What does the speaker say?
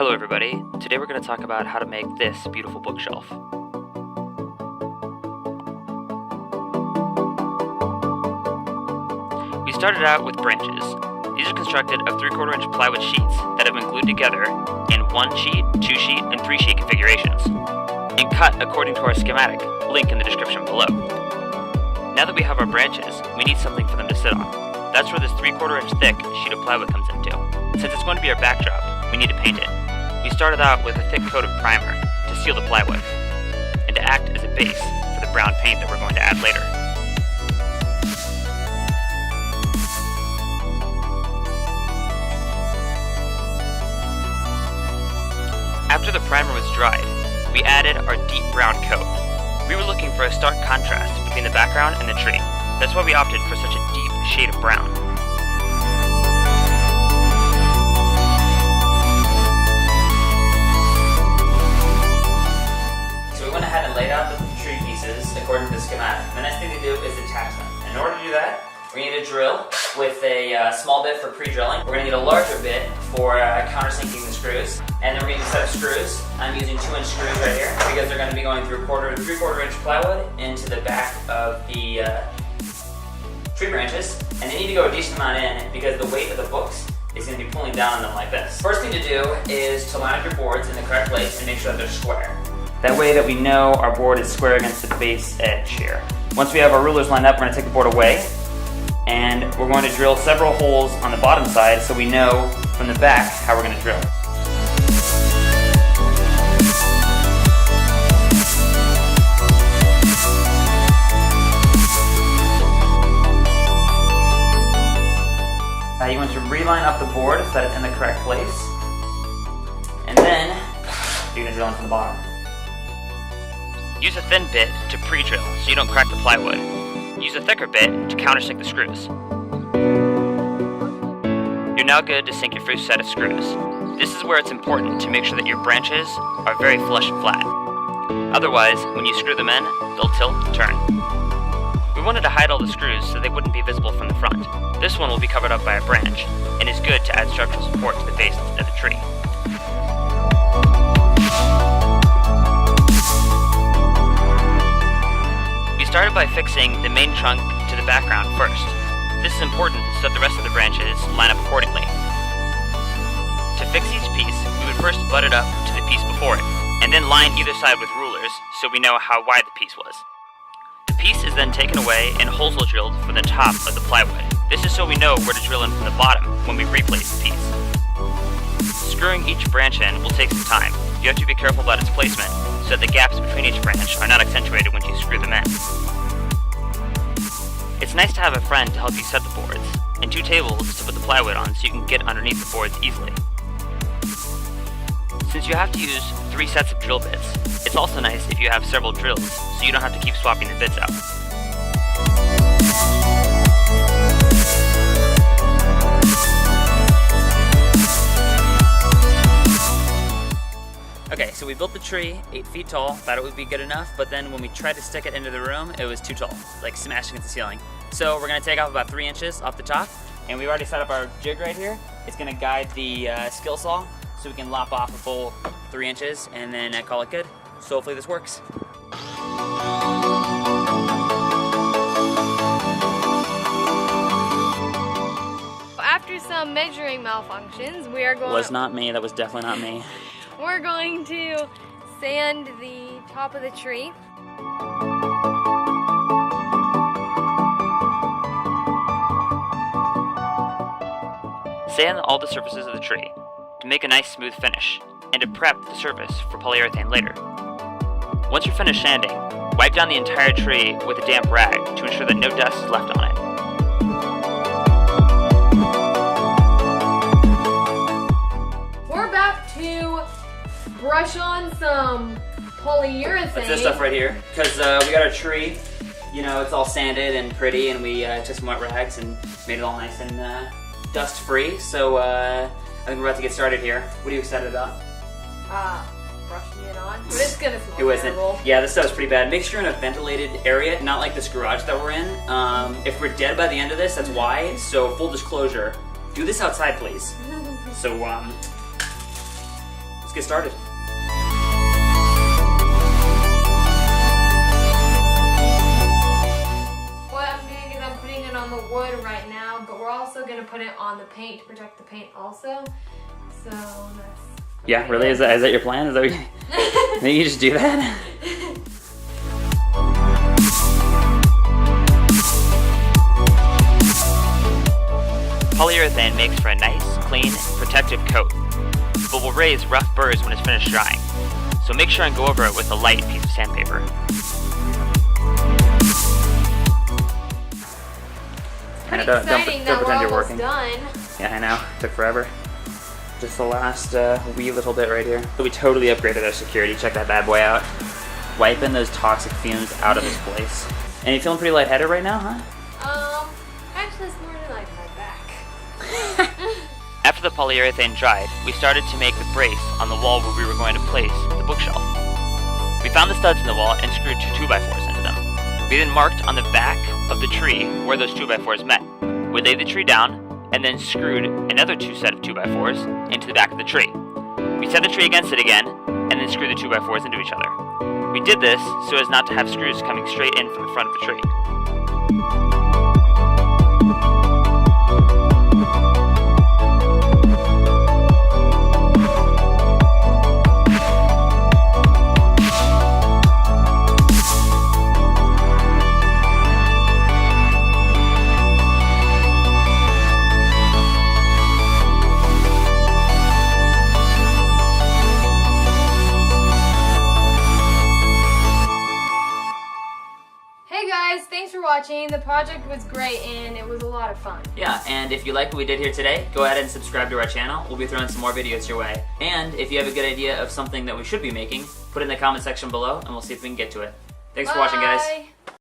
Hello everybody, today we're going to talk about how to make this beautiful bookshelf. We started out with branches. These are constructed of 3/4 inch plywood sheets that have been glued together in 1 sheet, 2 sheet, and 3 sheet configurations, and cut according to our schematic, link in the description below. Now that we have our branches, we need something for them to sit on. That's where this 3/4 inch thick sheet of plywood comes into. Since it's going to be our backdrop, we need to paint it. We started out with a thick coat of primer to seal the plywood, and to act as a base for the brown paint that we're going to add later. After the primer was dried, we added our deep brown coat. We were looking for a stark contrast between the background and the tree. That's why we opted for such a deep shade of brown. So we went ahead and laid out the tree pieces according to the schematic. The next thing to do is attach them. In order to do that, we need a drill with a small bit for pre-drilling. We're going to need a larger bit for countersinking the screws. And then we're going to need a set of screws. I'm using 2-inch screws right here because they're going to be going through 3/4 inch plywood into the back of the tree branches. And they need to go a decent amount in because the weight of the books is going to be pulling down on them like this. First thing to do is to line up your boards in the correct place and make sure that they're square. That way that we know our board is square against the base edge here. Once we have our rulers lined up, we're going to take the board away. And we're going to drill several holes on the bottom side so we know from the back how we're going to drill. You want to reline up the board so that it's in the correct place. And then you're going to drill in from the bottom. Use a thin bit to pre-drill so you don't crack the plywood. Use a thicker bit to countersink the screws. You're now good to sink your first set of screws. This is where it's important to make sure that your branches are very flush and flat. Otherwise, when you screw them in, they'll tilt and turn. We wanted to hide all the screws so they wouldn't be visible from the front. This one will be covered up by a branch and is good to add structural support to the base of the tree. We started by fixing the main trunk to the background first. This is important so that the rest of the branches line up accordingly. To fix each piece, we would first butt it up to the piece before it, and then line either side with rulers so we know how wide the piece was. The piece is then taken away and holes are drilled for the top of the plywood. This is so we know where to drill in from the bottom when we replace the piece. Screwing each branch in will take some time. You have to be careful about its placement so that the gaps between each branch are not accentuated when you screw them in. It's nice to have a friend to help you set the boards, and 2 tables to put the plywood on so you can get underneath the boards easily. Since you have to use 3 sets of drill bits, it's also nice if you have several drills so you don't have to keep swapping the bits out. Okay, so we built the tree 8 feet tall, thought it would be good enough, but then when we tried to stick it into the room, it was too tall, like smashing at the ceiling. So we're gonna take off about 3 inches off the top, and we've already set up our jig right here. It's gonna guide the skill saw, so we can lop off a full 3 inches and then call it good. So hopefully this works. After some measuring malfunctions, we are going... Was not me, that was definitely not me. We're going to sand the top of the tree. Sand all the surfaces of the tree to make a nice smooth finish and to prep the surface for polyurethane later. Once you're finished sanding, wipe down the entire tree with a damp rag to ensure that no dust is left on it. We're about to brush on some polyurethane. That's this stuff right here, because we got our tree, you know, it's all sanded and pretty, and we took some wet rags and made it all nice and dust free. So I think we're about to get started here. What are you excited about? Brushing it on. But it's gonna smell It wasn't. terrible. Yeah, this stuff's pretty bad. Make sure you're in a ventilated area, not like this garage that we're in. If we're dead by the end of this, that's why. So full disclosure, do this outside, please. So let's get started. What I'm doing is I'm putting it on the wood right now, but we're also going to put it on the paint to protect the paint also. So that's... Yeah, really? Is that your plan? Is that what you just do that? Polyurethane makes for a nice, clean, protective coat, but will raise rough burrs when it's finished drying. So make sure and go over it with a light piece of sandpaper. Pretty exciting that we're almost done. Yeah, I know. Took forever. Just the last wee little bit right here. So we totally upgraded our security. Check that bad boy out. Wiping those toxic fumes out of this place. And you feeling pretty lightheaded right now, huh? Actually it's more like my back. After the polyurethane dried, we started to make the brace on the wall where we were going to place the bookshelf. We found the studs in the wall and screwed 2 2x4s into them. We then marked on the back of the tree where those 2x4s met. We laid the tree down and then screwed another 2 set of 2x4s into the back of the tree. We set the tree against it again and then screwed the 2x4s into each other. We did this so as not to have screws coming straight in from the front of the tree. Thanks for watching. The project was great and it was a lot of fun. Yeah, and if you like what we did here today, go ahead and subscribe to our channel. We'll be throwing some more videos your way. And if you have a good idea of something that we should be making, put it in the comment section below and we'll see if we can get to it. Thanks for watching, guys.